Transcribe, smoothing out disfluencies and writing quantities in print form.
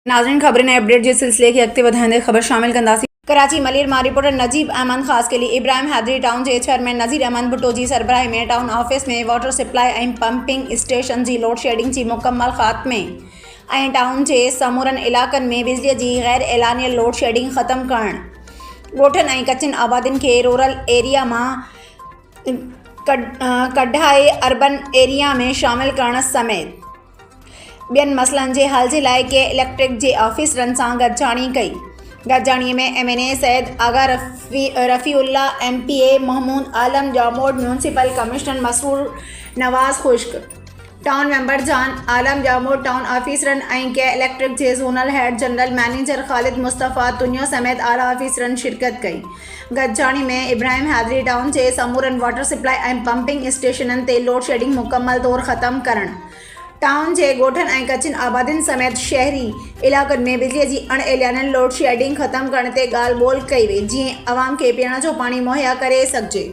नाज़रीन खबर ने अपडेट जे सिलसिले की अॻिते वधाईंदे ख़बर शामिल कंदासीं। कराची मलिर मां रिपोर्टर नजीब अहमद ख़ास के लिए इब्राहिम हैदरी टाउन जे चेयरमैन नज़ीर अहमद भुट्टो जी सरबराही में टाउन ऑफिस में वाटर सप्लाई ऐं पंपिंग स्टेशन जी लोड शेडिंग जी मुकम्मल ख़ात्मे ऐं टाउन जे समूरनि इलाक़नि में बिजलीअ जी गैर एलानियल लोड शेडिंग ख़त्म करणु, ॻोठनि ऐं कचिन आबादियुनि खे रूरल एरिया मां कढाए अर्बन एरिया में शामिल करण समेत ॿियनि मसइलनि जे हल जे लाइ के इलेक्ट्रिक जे ऑफिसरनि सां गॾिजाणी कई। गॾिजाणीअ में MNA सैयद आगा Rafiullah, MPA Mahmood Alam Jamod, municipal commissioner Masroor नवाज़ खुश्क, टाउन मेंबर जान आलम जामोद, टाउन ऑफिसरनि ऐं के इलेक्ट्रिक जे ज़ोनल हेड जनरल मैनेजर ख़ालिद मुस्तफ़ा तुनियो समेत आला ऑफिसरनि शिरकत कई। गॾिजाणी में इब्राहिम हैदरी टाउन जे समूरनि वाटर सप्लाई ऐं पंपिंग स्टेशननि ते लोड शेडिंग मुकम्मल तौरु ख़त्म करणु, टाउन जे ॻोठनि ऐं कचिन आबादियुनि समेत शहरी इलाक़नि में बिजलीअ जी अण एलानियल लोड शेडिंग ख़त्म करण ते ॻाल्हि ॿोल कई वई, जीअं अवाम खे पीअण जो पाणी मुहैया करे सघिजे।